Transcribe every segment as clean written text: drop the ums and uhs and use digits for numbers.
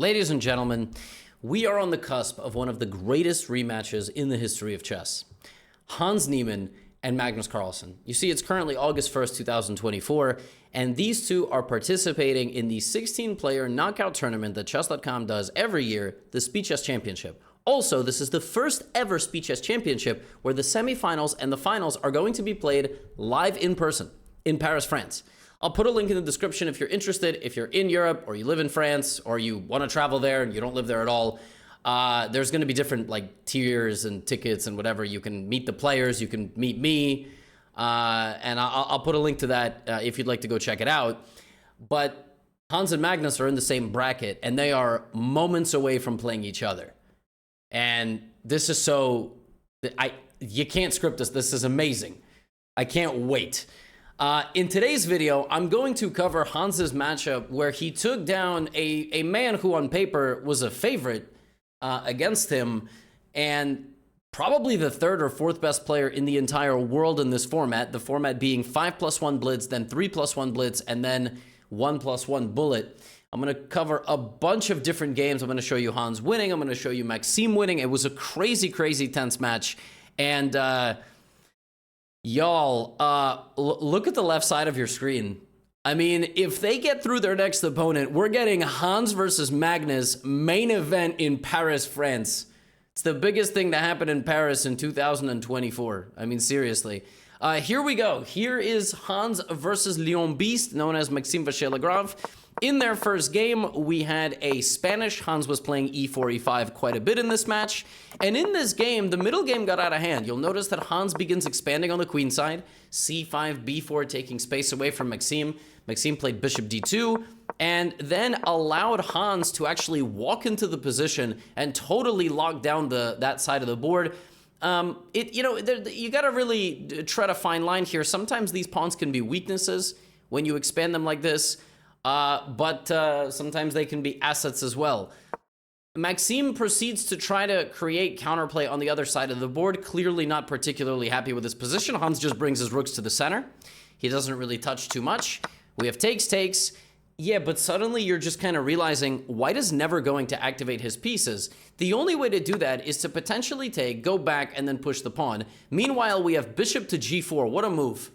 Ladies and gentlemen, we are on the cusp of one of the greatest rematches in the history of chess. Hans Niemann and Magnus Carlsen. You see, it's currently August 1st, 2024, and these two are participating in the 16-player knockout tournament that Chess.com does every year, the Speed Chess Championship. Also, this is the first ever Speed Chess Championship where the semifinals and the finals are going to be played live in person in Paris, France. I'll put a link in the description if you're interested. If you're in Europe or you live in France or you want to travel there and you don't live there at all, there's going to be different like tiers and tickets and whatever. You can meet the players, you can meet me, and I'll put a link to that if you'd like to go check it out. But Hans and Magnus are in the same bracket, and they are moments away from playing each other. And this is you can't script this. This is amazing. I can't wait. In today's video, I'm going to cover Hans's matchup where he took down a man who on paper was a favorite against him and probably the third or fourth best player in the entire world in this format, the format being 5+1 blitz, then 3+1 blitz, and then 1+1 bullet. I'm going to cover a bunch of different games. I'm going to show you Hans winning. I'm going to show you Maxime winning. It was a crazy, crazy tense match. And y'all, look at the left side of your screen. I mean, if they get through their next opponent, we're getting Hans versus Magnus main event in Paris, France. It's the biggest thing to happen in Paris in 2024. I mean, seriously. Here we go. Here is Hans versus Lion Beast, known as Maxime Vachier-Lagrave. In their first game, we had a Spanish. Hans was playing e4, e5 quite a bit in this match. And in this game, the middle game got out of hand. You'll notice that Hans begins expanding on the queen side. c5, b4, taking space away from Maxime. Maxime played bishop d2, and then allowed Hans to actually walk into the position and totally lock down that side of the board. You got to really tread a fine line here. Sometimes these pawns can be weaknesses when you expand them like this. But sometimes they can be assets as well. Maxime proceeds to try to create counterplay on the other side of the board, clearly not particularly happy with his position. Hans just brings his rooks to the center. He doesn't really touch too much. We have takes. Yeah, but suddenly you're just kind of realizing White is never going to activate his pieces. The only way to do that is to potentially take, go back, and then push the pawn. Meanwhile, we have bishop to g4. What a move.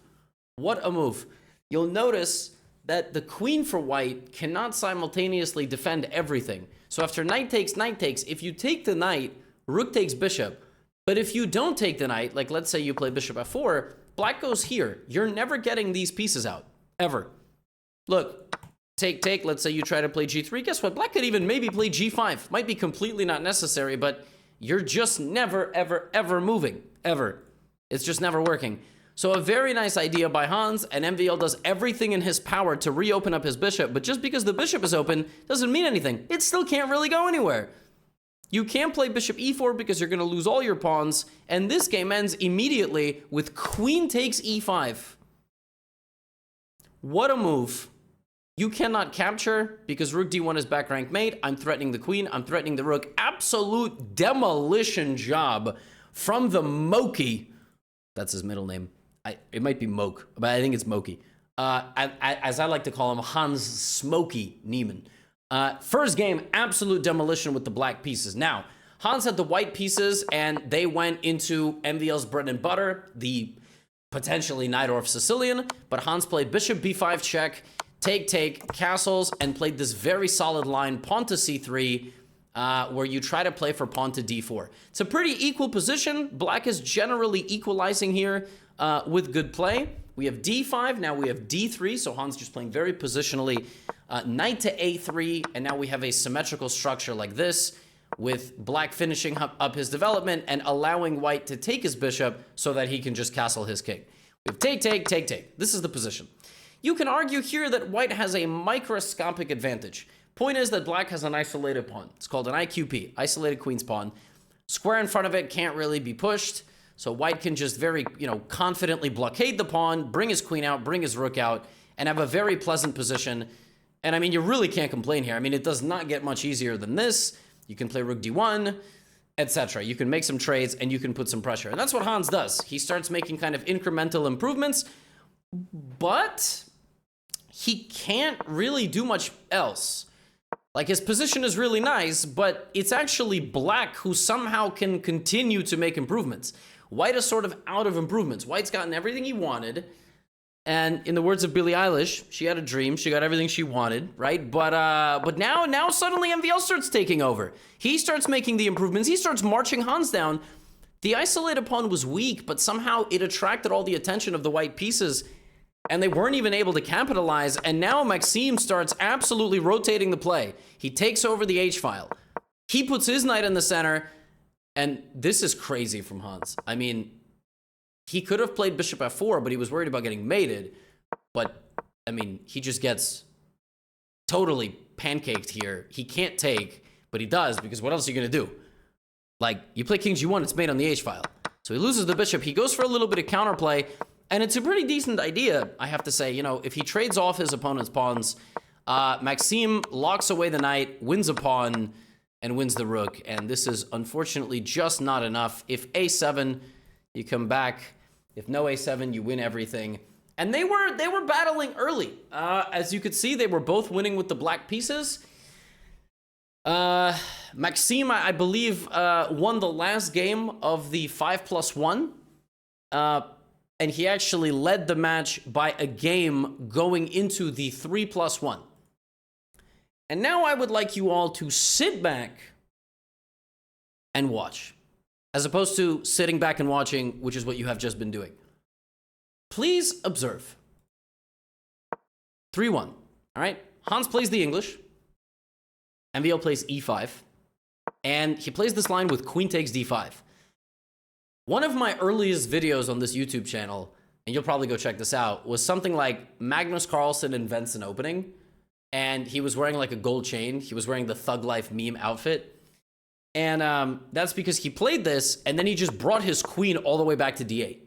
What a move. You'll notice that the queen for White cannot simultaneously defend everything. So after knight takes, if you take the knight, rook takes bishop. But if you don't take the knight, like let's say you play bishop f4, black goes here. You're never getting these pieces out, ever. Look, take, let's say you try to play g3. Guess what? Black could even maybe play g5. Might be completely not necessary, but you're just never, ever, ever moving, ever. It's just never working. So a very nice idea by Hans, and MVL does everything in his power to reopen up his bishop, but just because the bishop is open doesn't mean anything. It still can't really go anywhere. You can't play bishop e4 because you're going to lose all your pawns, and this game ends immediately with queen takes e5. What a move. You cannot capture because rook d1 is back rank mate. I'm threatening the queen. I'm threatening the rook. Absolute demolition job from the Moki. That's his middle name. It might be Moke, but I think it's Moki. As I like to call him, Hans Smoky Niemann. First game, absolute demolition with the black pieces. Now, Hans had the white pieces, and they went into MVL's bread and butter, the potentially Najdorf Sicilian, but Hans played bishop b5 check, take, castles, and played this very solid line, pawn to c3, where you try to play for pawn to d4. It's a pretty equal position. Black is generally equalizing here with good play. We have d5, now we have d3, so Hans just playing very positionally. Knight to a3, and now we have a symmetrical structure like this, with black finishing up his development and allowing white to take his bishop so that he can just castle his king. We have take. This is the position. You can argue here that white has a microscopic advantage. Point is that black has an isolated pawn. It's called an IQP, isolated queen's pawn. Square in front of it can't really be pushed, so white can just very, confidently blockade the pawn, bring his queen out, bring his rook out, and have a very pleasant position. And I mean, you really can't complain here. I mean, it does not get much easier than this. You can play rook d1, etc. You can make some trades, and you can put some pressure. And that's what Hans does. He starts making kind of incremental improvements, but he can't really do much else. Like, his position is really nice, but it's actually black who somehow can continue to make improvements. White is sort of out of improvements. White's gotten everything he wanted. And in the words of Billie Eilish, she had a dream. She got everything she wanted, right? But now suddenly MVL starts taking over. He starts making the improvements. He starts marching Hans down. The isolated pawn was weak, but somehow it attracted all the attention of the white pieces, and they weren't even able to capitalize. And now Maxime starts absolutely rotating the play. He takes over the H-file. He puts his knight in the center, and this is crazy from Hans. I mean, he could have played bishop f4, but he was worried about getting mated. But, I mean, he just gets totally pancaked here. He can't take, but he does, because what else are you going to do? Like, you play king g1, it's mate on the H-file. So he loses the bishop. He goes for a little bit of counterplay, and it's a pretty decent idea, I have to say. You know, if he trades off his opponent's pawns, Maxime locks away the knight, wins a pawn, and wins the rook. And this is unfortunately just not enough. If a7, you come back. If no a7, you win everything. And they were battling early. As you could see, they were both winning with the black pieces. Maxime, I believe, won the last game of the 5+1. And he actually led the match by a game going into the 3+1. And now I would like you all to sit back and watch, as opposed to sitting back and watching, which is what you have just been doing. Please observe. 3-1. All right? Hans plays the English. MVL plays e5. And he plays this line with queen takes d5. One of my earliest videos on this YouTube channel, and you'll probably go check this out, was something like Magnus Carlsen invents an opening. And he was wearing like a gold chain. He was wearing the Thug Life meme outfit. And that's because he played this, and then he just brought his queen all the way back to d8.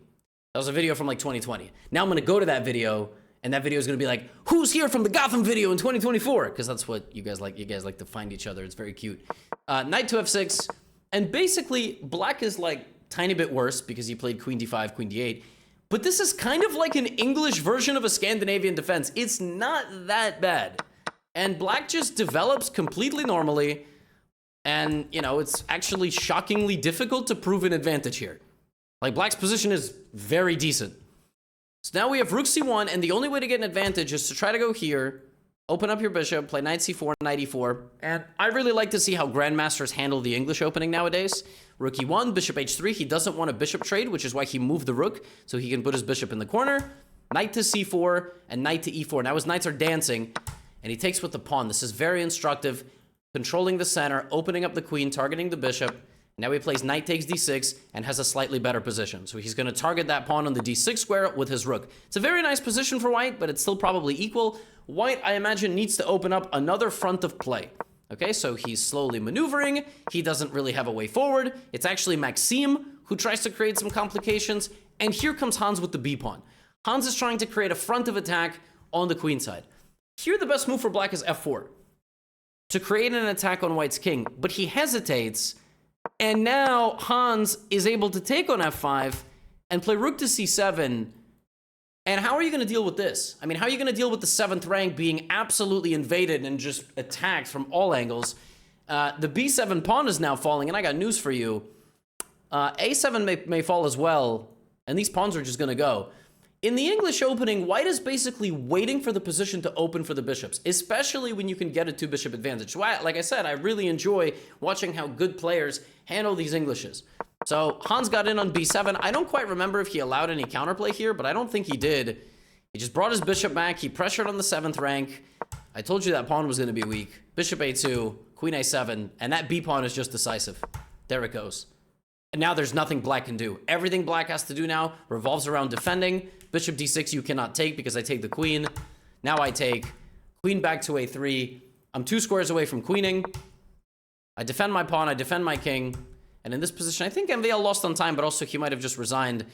That was a video from like 2020. Now I'm going to go to that video, and that video is going to be like, who's here from the Gotham video in 2024? Because that's what you guys like. You guys like to find each other. It's very cute. Knight to f6. And basically, black is like tiny bit worse because he played queen d5, queen d8. But this is kind of like an English version of a Scandinavian defense. It's not that bad. And black just develops completely normally. And, you know, it's actually shockingly difficult to prove an advantage here. Like, black's position is very decent. So now we have rook c1, and the only way to get an advantage is to try to go here, open up your bishop, play knight c4, knight e4. And I really like to see how grandmasters handle the English opening nowadays. Rook e1, bishop h3. He doesn't want a bishop trade, which is why he moved the rook, so he can put his bishop in the corner. Knight to c4, and knight to e4. Now his knights are dancing, and he takes with the pawn. This is very instructive. Controlling the center, opening up the queen, targeting the bishop. Now he plays knight takes d6 and has a slightly better position. So he's going to target that pawn on the d6 square with his rook. It's a very nice position for white, but it's still probably equal. White, I imagine, needs to open up another front of play. Okay, so he's slowly maneuvering. He doesn't really have a way forward. It's actually Maxime who tries to create some complications. And here comes Hans with the b pawn. Hans is trying to create a front of attack on the queen side. Here, the best move for black is f4. To create an attack on white's king, but he hesitates, and now Hans is able to take on f5 and play rook to c7. And how are you going to deal with this? I mean, how are you going to deal with the 7th rank being absolutely invaded and just attacked from all angles? The b7 pawn is now falling, and I got news for you. a7 may fall as well, and these pawns are just going to go. In the English opening, white is basically waiting for the position to open for the bishops, especially when you can get a 2-bishop advantage. So like I said, I really enjoy watching how good players handle these Englishes. So Hans got in on b7. I don't quite remember if he allowed any counterplay here, but I don't think he did. He just brought his bishop back. He pressured on the 7th rank. I told you that pawn was going to be weak. Bishop a2, queen a7, and that b pawn is just decisive. There it goes. And now there's nothing black can do. Everything black has to do now revolves around defending. Bishop d6 you cannot take because I take the queen. Now I take queen back to a3. I'm 2 squares away from queening. I defend my pawn. I defend my king. And in this position, I think MVL lost on time, but also he might have just resigned.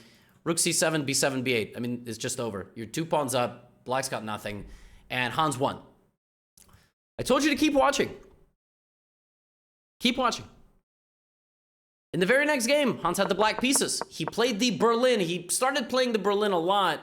Rook c7, b7, b8. I mean, it's just over. You're 2 pawns up. Black's got nothing. And Hans won. I told you to keep watching. Keep watching. In the very next game, Hans had the black pieces. He played the Berlin. He started playing the Berlin a lot.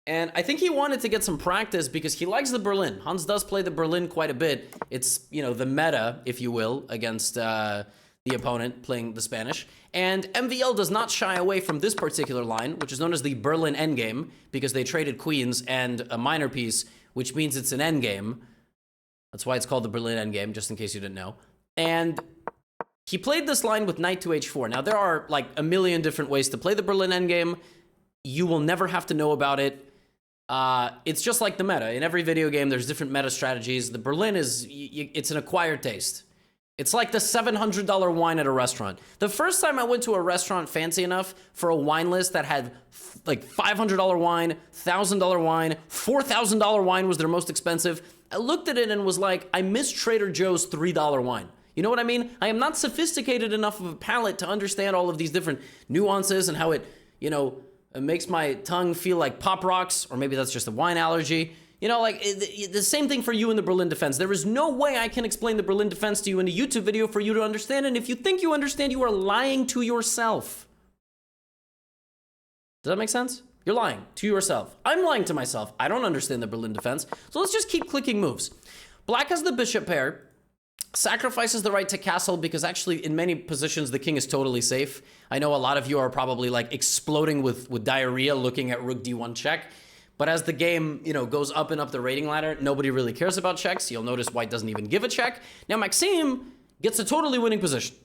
And I think he wanted to get some practice because he likes the Berlin. Hans does play the Berlin quite a bit. It's, you know, the meta, if you will, against the opponent playing the Spanish. And MVL does not shy away from this particular line, which is known as the Berlin endgame, because they traded queens and a minor piece, which means it's an endgame. That's why it's called the Berlin endgame, just in case you didn't know. And he played this line with knight to h4. Now, there are like a million different ways to play the Berlin endgame. You will never have to know about it. It's just like the meta. In every video game, there's different meta strategies. The Berlin is, it's an acquired taste. It's like the $700 wine at a restaurant. The first time I went to a restaurant fancy enough for a wine list that had like $500 wine, $1,000 wine, $4,000 wine was their most expensive, I looked at it and was like, I miss Trader Joe's $3 wine. You know what I mean? I am not sophisticated enough of a palate to understand all of these different nuances and how it, you know, it makes my tongue feel like Pop Rocks, or maybe that's just a wine allergy. You know, like, the same thing for you in the Berlin defense. There is no way I can explain the Berlin defense to you in a YouTube video for you to understand, and if you think you understand, you are lying to yourself. Does that make sense? You're lying to yourself. I'm lying to myself. I don't understand the Berlin defense, so let's just keep clicking moves. Black has the bishop pair, sacrifices the right to castle because actually in many positions the king is totally safe. I know a lot of you are probably like exploding with diarrhea looking at rook d1 check, but as the game, you know, goes up and up the rating ladder, nobody really cares about checks. You'll notice white doesn't even give a check. Now Maxime gets a totally winning position.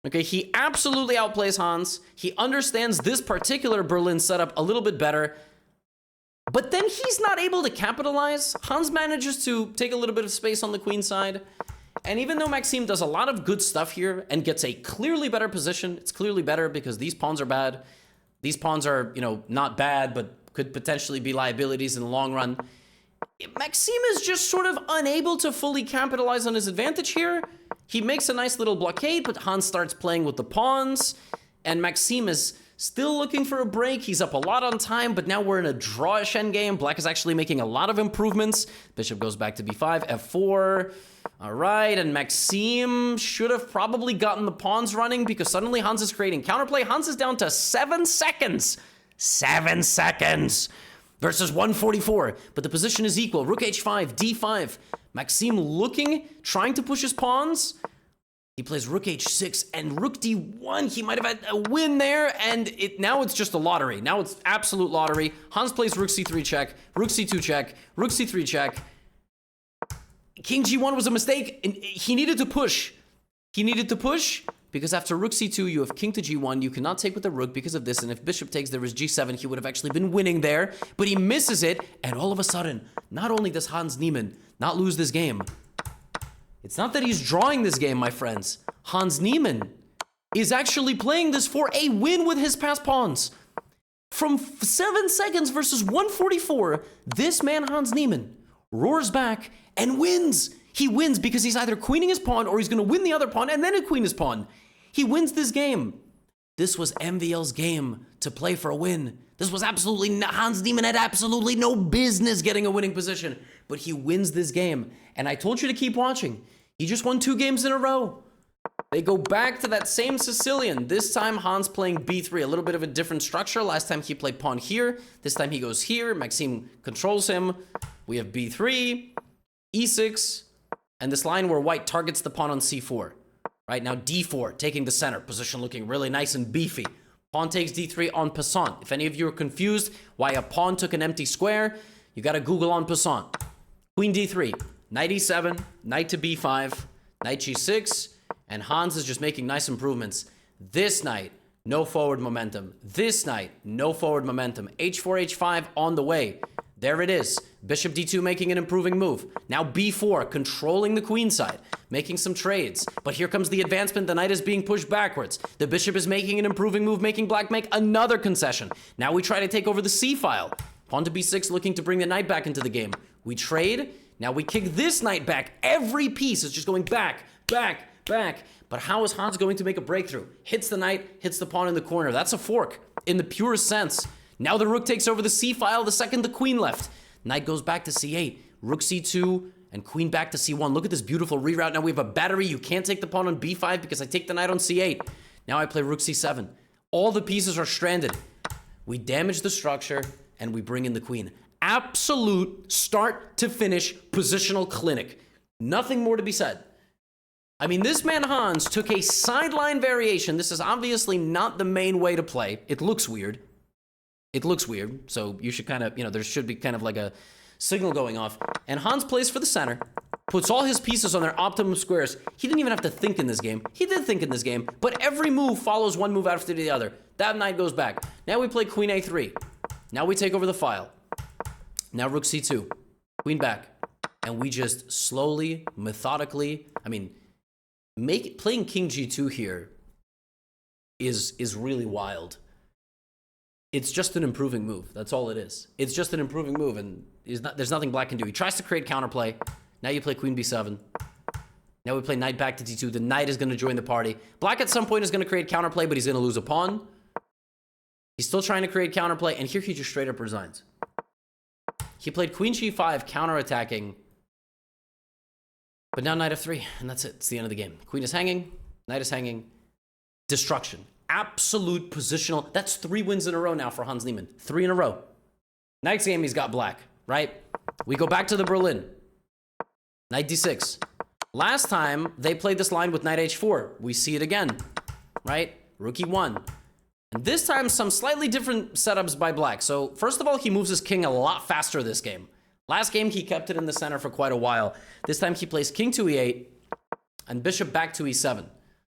Okay, he absolutely outplays Hans. He understands this particular Berlin setup a little bit better, but then he's not able to capitalize. Hans manages to take a little bit of space on the queen side. And even though Maxime does a lot of good stuff here and gets a clearly better position, it's clearly better because these pawns are bad. These pawns are, you know, not bad, but could potentially be liabilities in the long run. Maxime is just sort of unable to fully capitalize on his advantage here. He makes a nice little blockade, but Hans starts playing with the pawns, and Maxime is still looking for a break. He's up a lot on time, but now we're in a drawish endgame. Black is actually making a lot of improvements. Bishop goes back to b5, f4. All right, and Maxime should have probably gotten the pawns running because suddenly Hans is creating counterplay. Hans is down to 7 seconds. 7 seconds versus 144, but the position is equal. Rook h5, d5. Maxime looking, trying to push his pawns. He plays rook h6 and rook d1. He might have had a win there, and now it's just a lottery. Now it's absolute lottery. Hans plays rook c3 check, rook c2 check, rook c3 check. King g1 was a mistake, and he needed to push. He needed to push because after rook c2, you have king to g1. You cannot take with the rook because of this, and if bishop takes, there is g7. He would have actually been winning there, but he misses it, and all of a sudden, not only does Hans Niemann not lose this game, it's not that he's drawing this game, my friends. Hans Niemann is actually playing this for a win with his passed pawns. From 7 seconds versus 144, this man, Hans Niemann, roars back and wins. He wins because he's either queening his pawn or he's going to win the other pawn and then a queen his pawn. He wins this game. This was MVL's game to play for a win. This was absolutely, Hans Niemann had absolutely no business getting a winning position, but he wins this game. And I told you to keep watching. He just won 2 games in a row. They go back to that same Sicilian. This time Hans playing b3, a little bit of a different structure. Last time he played pawn here. This time he goes here. Maxime controls him. We have b3, e6, and this line where white targets the pawn on c4. Right now d4, taking the center. Position looking really nice and beefy. Pawn takes d3 en passant. If any of you are confused why a pawn took an empty square, you got to Google en passant. Queen d3, knight e7, knight to b5, knight g6, and Hans is just making nice improvements. This knight, no forward momentum. This knight, no forward momentum. h4, h5 on the way. There it is. Bishop d2 making an improving move. Now b4, controlling the queen side, making some trades. But here comes the advancement. The knight is being pushed backwards. The bishop is making an improving move, making black make another concession. Now we try to take over the c file. Pawn to b6, looking to bring the knight back into the game. We trade. Now we kick this knight back. Every piece is just going back, back, back. But how is Hans going to make a breakthrough? Hits the knight, hits the pawn in the corner. That's a fork in the purest sense. Now the rook takes over the c file the second the queen left. Knight goes back to c8. Rook c2 and queen back to c1. Look at this beautiful reroute. Now we have a battery. You can't take the pawn on b5 because I take the knight on c8. Now I play rook c7. All the pieces are stranded. We damage the structure and we bring in the queen. Absolute start to finish positional clinic. Nothing more to be said. I mean, this man Hans took a sideline variation. This is obviously not the main way to play. It looks weird. It looks weird. So you should kind of, there should be kind of like a signal going off. And Hans plays for the center, puts all his pieces on their optimum squares. He didn't even have to think in this game. He did think in this game, but every move follows one move after the other. That knight goes back. Now we play queen a3. Now we take over the file. Now rook c2. Queen back. And we just slowly, methodically, playing king g2 here is really wild. It's just an improving move. That's all it is. It's just an improving move, and there's nothing black can do. He tries to create counterplay. Now you play queen b7. Now we play knight back to d2. The knight is going to join the party. Black at some point is going to create counterplay, but he's going to lose a pawn. He's still trying to create counterplay, and here he just straight up resigns. He played queen g5, counterattacking. But now knight f3, and that's it. It's the end of the game. Queen is hanging. Knight is hanging. Destruction. Absolute positional. That's 3 wins in a row now for Hans Niemann. 3 in a row. Next game, he's got black, right? We go back to the Berlin. Knight d6. Last time, they played this line with knight h4. We see it again, right? Rook e1. And this time, some slightly different setups by black. So, first of all, he moves his king a lot faster this game. Last game, he kept it in the center for quite a while. This time, he plays king to e8 and bishop back to e7.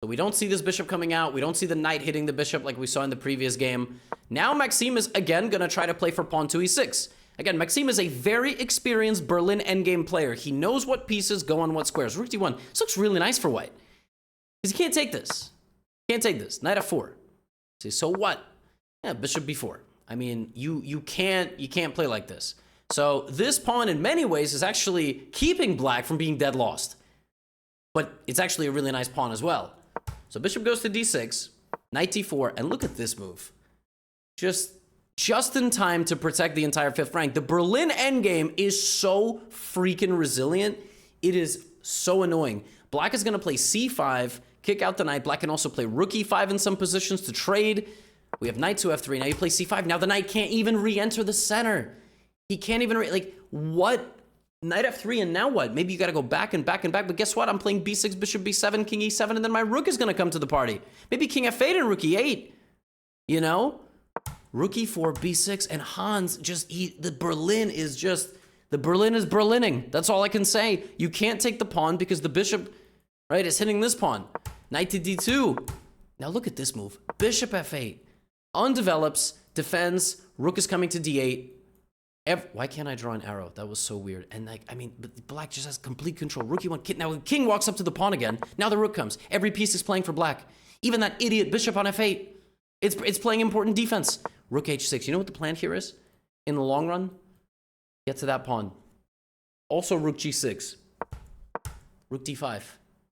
So we don't see this bishop coming out. We don't see the knight hitting the bishop like we saw in the previous game. Now Maxime is, again, going to try to play for pawn to e6. Again, Maxime is a very experienced Berlin endgame player. He knows what pieces go on what squares. Rook d1. This looks really nice for white. Because he can't take this. Can't take this. Knight f4. See, so what? Yeah, bishop b4. I mean, you can't play like this. So this pawn, in many ways, is actually keeping black from being dead lost. But it's actually a really nice pawn as well. So bishop goes to d6, knight d4, and look at this move. Just in time to protect the entire fifth rank. The Berlin endgame is so freaking resilient. It is so annoying. Black is going to play c5, kick out the knight. Black can also play rook e5 in some positions to trade. We have knight to f3. Now you play c5. Now the knight can't even re-enter the center. He can't even, what? Knight f3, and now what? Maybe you got to go back and back and back. But guess what? I'm playing b6, bishop b7, king e7, and then my rook is going to come to the party. Maybe king f8 and rook e8. Rook e4, b6, and Hans the Berlin is Berlining. That's all I can say. You can't take the pawn because the bishop, right, is hitting this pawn. Knight to d2. Now look at this move. Bishop f8. Undevelops, defends, rook is coming to d8. Why can't I draw an arrow? That was so weird. And but black just has complete control. Rook e1. Now the king walks up to the pawn again. Now the rook comes. Every piece is playing for black. Even that idiot bishop on f8. It's playing important defense. Rook h6. You know what the plan here is? In the long run? Get to that pawn. Also rook g6. Rook d5.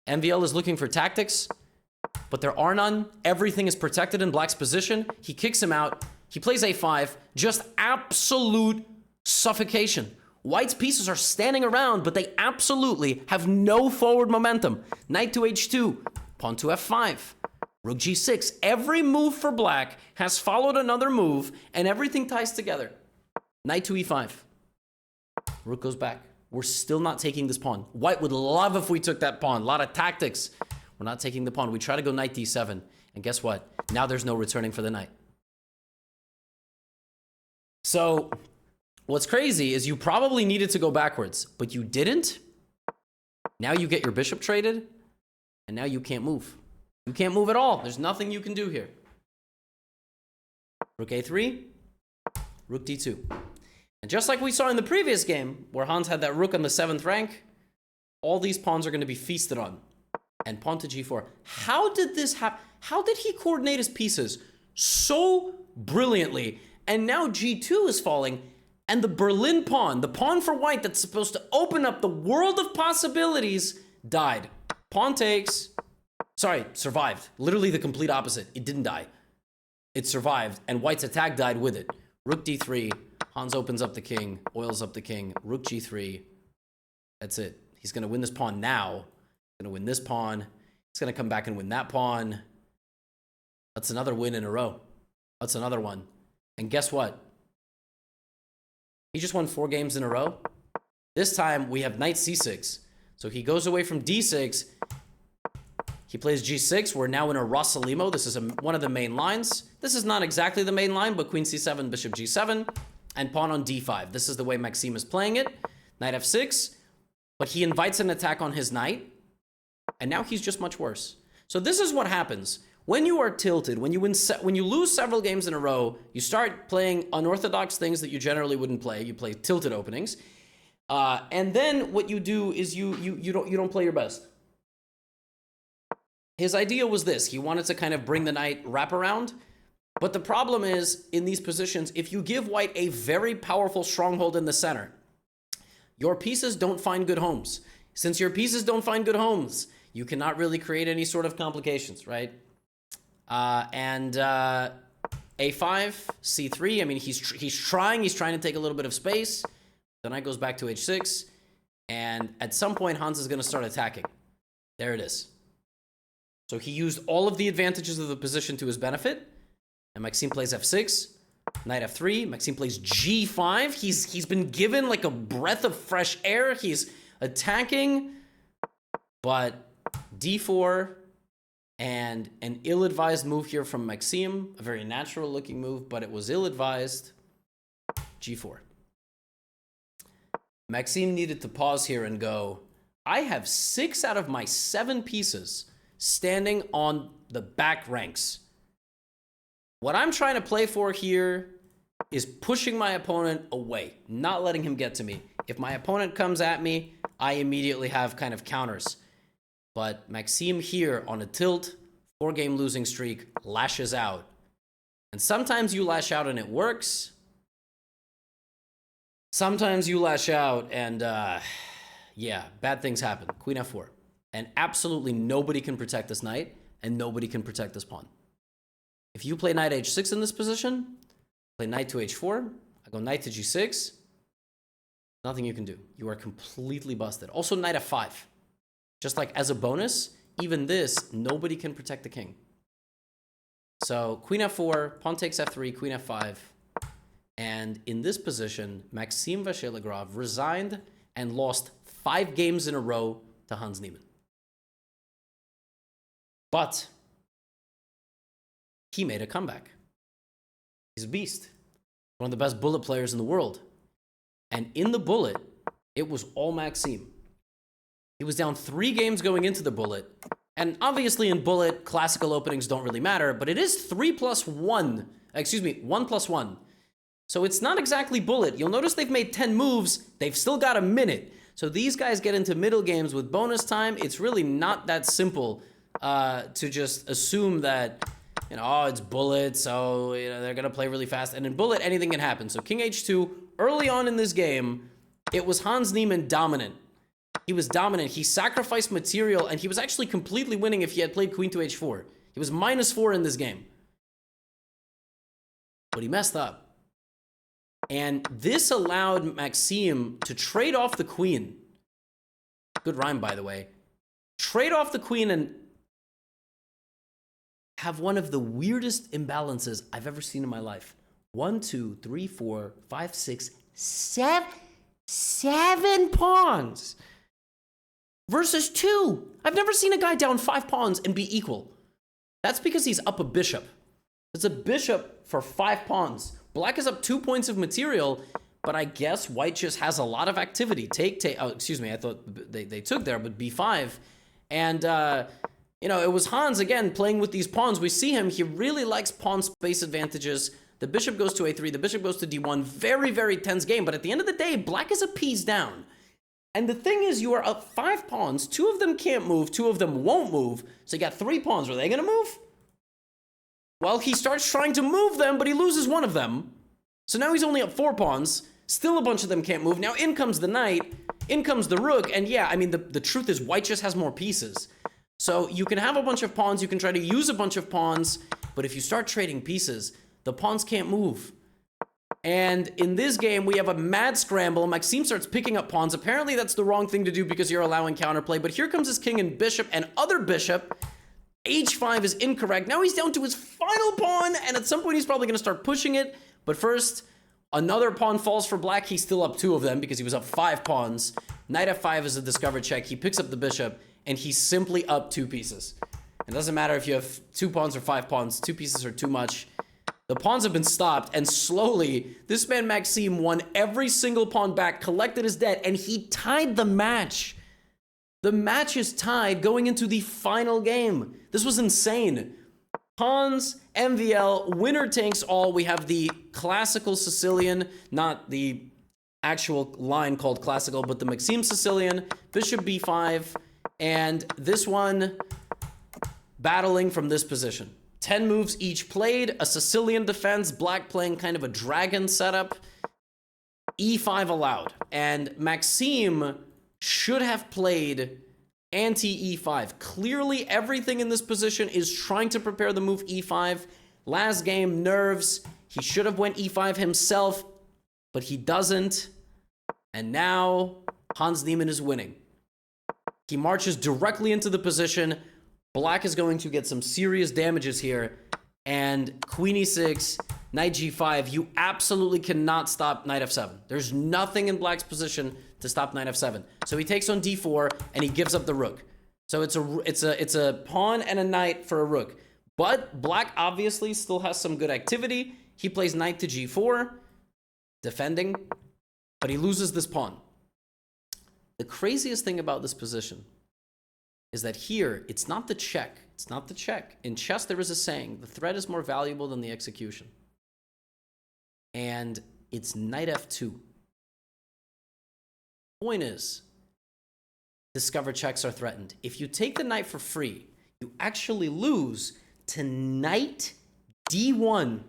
MVL is looking for tactics, but there are none. Everything is protected in black's position. He kicks him out. He plays a5. Just absolute suffocation. White's pieces are standing around, but they absolutely have no forward momentum. Knight to h2, pawn to f5, rook g6. Every move for black has followed another move, and everything ties together. Knight to e5. Rook goes back. We're still not taking this pawn. White would love if we took that pawn. A lot of tactics. We're not taking the pawn. We try to go knight d7, and guess what? Now there's no returning for the knight. So what's crazy is you probably needed to go backwards, but you didn't. Now you get your bishop traded, and now you can't move. You can't move at all. There's nothing you can do here. Rook a3, rook d2. And just like we saw in the previous game, where Hans had that rook on the 7th rank, all these pawns are going to be feasted on. And pawn to g4. How did this happen? How did he coordinate his pieces so brilliantly? And now g2 is falling, and the Berlin pawn, the pawn for white that's supposed to open up the world of possibilities, died. Pawn takes. Sorry, survived. Literally the complete opposite. It didn't die. It survived, and white's attack died with it. Rook d3. Hans opens up the king, oils up the king. Rook g3. That's it. He's going to win this pawn now. He's going to win this pawn. He's going to come back and win that pawn. That's another win in a row. That's another one. And guess what? He just won 4 games in a row. This time, we have knight c6. So he goes away from d6. He plays g6. We're now in a Rossalimo. This is one of the main lines. This is not exactly the main line, but queen c7, bishop g7, and pawn on d5. This is the way Maxime is playing it. Knight f6. But he invites an attack on his knight. And now he's just much worse. So this is what happens. When you are tilted, when you lose several games in a row, you start playing unorthodox things that you generally wouldn't play. You play tilted openings. And then what you do is you don't play your best. His idea was this. He wanted to kind of bring the knight wrap around. But the problem is, in these positions, if you give white a very powerful stronghold in the center, your pieces don't find good homes. Since your pieces don't find good homes, you cannot really create any sort of complications, right? A5, c3. I mean, he's trying to take a little bit of space. The knight goes back to h6. And at some point, Hans is going to start attacking. There it is. So he used all of the advantages of the position to his benefit. And Maxime plays f6. Knight f3. Maxime plays g5. He's been given like a breath of fresh air. He's attacking. But d4 and an ill-advised move here from Maxime. A very natural-looking move, but it was ill-advised. g4. Maxime needed to pause here and go, I have 6 out of my 7 pieces standing on the back ranks. What I'm trying to play for here is pushing my opponent away, not letting him get to me. If my opponent comes at me, I immediately have kind of counters. But Maxime here on a tilt, 4-game losing streak, lashes out. And sometimes you lash out and it works. Sometimes you lash out and, yeah, bad things happen. Queen f4. And absolutely nobody can protect this knight, and nobody can protect this pawn. If you play knight h6 in this position, play knight to h4, I go knight to g6, nothing you can do. You are completely busted. Also knight f5. Just like as a bonus, even this, nobody can protect the king. So queen f4, pawn takes f3, queen f5. And in this position, Maxime Vachier-Lagrave resigned and lost 5 games in a row to Hans Niemann. But he made a comeback. He's a beast. One of the best bullet players in the world. And in the bullet, it was all Maxime. He was down 3 games going into the bullet. And obviously in bullet, classical openings don't really matter, but it is 1 + 1. So it's not exactly bullet. You'll notice they've made 10 moves. They've still got a minute. So these guys get into middle games with bonus time. It's really not that simple to just assume that, you know, oh, it's bullet, so you know, they're going to play really fast. And in bullet, anything can happen. So king h2, early on in this game, it was Hans Niemann dominant. He was dominant. He sacrificed material, and he was actually completely winning if he had played queen to h4. He was -4 in this game. But he messed up. And this allowed Maxime to trade off the queen. Good rhyme, by the way. Trade off the queen and have one of the weirdest imbalances I've ever seen in my life. 1, 2, 3, 4, 5, 6, 7 pawns versus 2. I've never seen a guy down 5 pawns and be equal. That's because he's up a bishop. It's a bishop for 5 pawns. Black is up 2 points of material, but I guess white just has a lot of activity. Oh, excuse me, I thought they took there, but b5. And, you know, it was Hans, again, playing with these pawns. We see him, he really likes pawn space advantages. The bishop goes to a3, the bishop goes to d1. Very, very tense game, but at the end of the day, black is a piece down. And the thing is, you are up 5 pawns. 2 of them can't move, 2 of them won't move. So you got 3 pawns. Are they going to move? Well, he starts trying to move them, but he loses 1 of them. So now he's only up 4 pawns. Still a bunch of them can't move. Now in comes the knight, in comes the rook, and yeah, I mean, the truth is white just has more pieces. So you can have a bunch of pawns, you can try to use a bunch of pawns, but if you start trading pieces, the pawns can't move. And in this game, we have a mad scramble. Maxime starts picking up pawns. Apparently that's the wrong thing to do because you're allowing counterplay, but here comes his king and bishop and other bishop. H5 is incorrect. Now he's down to his final pawn, and at some point he's probably going to start pushing it. But first, Another pawn falls for black. He's still up 2 of them because he was up 5 pawns. Knight f5 is a discovered check. He picks up the bishop, and he's simply up 2 pieces. It doesn't matter if you have 2 pawns or 5 pawns. 2 pieces are too much. The pawns have been stopped, and slowly, this man Maxime won every single pawn back, collected his debt, and he tied the match. The match is tied going into the final game. This was insane. Pawns, MVL, winner takes all. We have the classical Sicilian, not the actual line called classical, but the Maxime Sicilian, bishop b5, and this one battling from this position. 10 moves each played, a Sicilian defense, black playing kind of a dragon setup, e5 allowed. And Maxime should have played anti-e5. Clearly, everything in this position is trying to prepare the move e5. Last game, nerves. He should have went e5 himself, but he doesn't. And now, Hans Niemann is winning. He marches directly into the position. Black is going to get some serious damages here. And queen e6, knight g5, you absolutely cannot stop knight f7. There's nothing in black's position to stop knight f7. So he takes on d4 and he gives up the rook. So it's a pawn and a knight for a rook. But black obviously still has some good activity. He plays knight to g4, defending, but he loses this pawn. The craziest thing about this position is that here, it's not the check. It's not the check. In chess, there is a saying, the threat is more valuable than the execution. And it's knight f2. Point is, discover checks are threatened. If you take the knight for free, you actually lose to knight d1,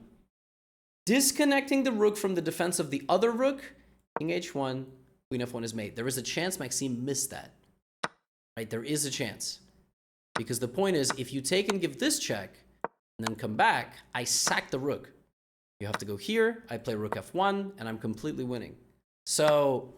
disconnecting the rook from the defense of the other rook. King h1, queen f1 is made. There is a chance Maxime missed that. Right, there is a chance. Because the point is, if you take and give this check, and then come back, I sack the rook. You have to go here, I play rook f1, and I'm completely winning. So,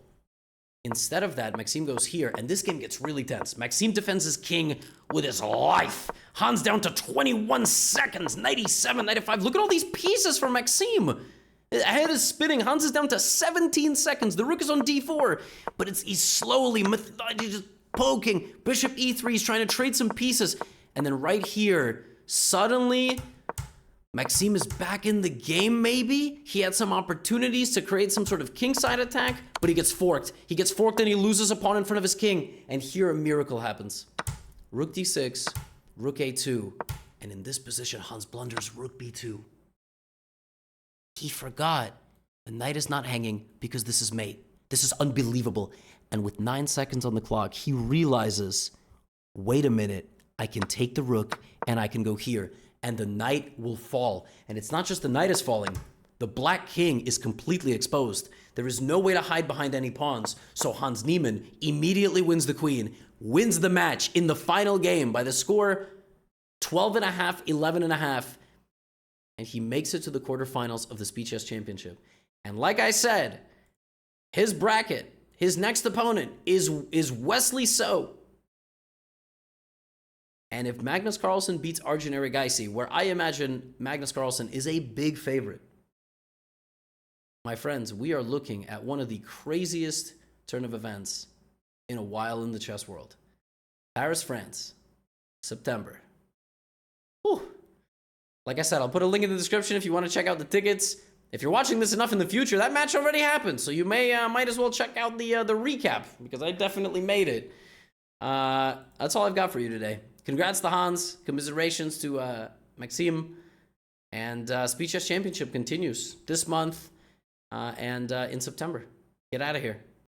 instead of that, Maxime goes here, and this game gets really tense. Maxime defends his king with his life. Hans down to 21 seconds, knight e7, knight f5. Look at all these pieces for Maxime. The head is spinning. Hans is down to 17 seconds. The rook is on d4, but he's slowly, just poking. Bishop e3, he's trying to trade some pieces. And then right here, suddenly, Maxime is back in the game, maybe? He had some opportunities to create some sort of kingside attack, but he gets forked. He gets forked and he loses a pawn in front of his king. And here a miracle happens. Rook d6, rook a2. And in this position, Hans blunders rook b2. He forgot. The knight is not hanging because this is mate. This is unbelievable. And with 9 seconds on the clock, he realizes, wait a minute, I can take the rook and I can go here. And the knight will fall. And it's not just the knight is falling. The black king is completely exposed. There is no way to hide behind any pawns. So Hans Niemann immediately wins the queen, wins the match in the final game by the score 12.5, 11.5. And he makes it to the quarterfinals of the Speed Chess Championship. And like I said, his bracket, his next opponent is Wesley So. And if Magnus Carlsen beats Arjun Erigaisi, where I imagine Magnus Carlsen is a big favorite, my friends, we are looking at one of the craziest turn of events in a while in the chess world. Paris, France, September. Whew. Like I said, I'll put a link in the description if you want to check out the tickets. If you're watching this enough in the future, that match already happened, so you might as well check out the recap, because I definitely made it. That's all I've got for you today. Congrats to Hans, commiserations to Maxime, and Speed Chess Championship continues this month and in September. Get out of here.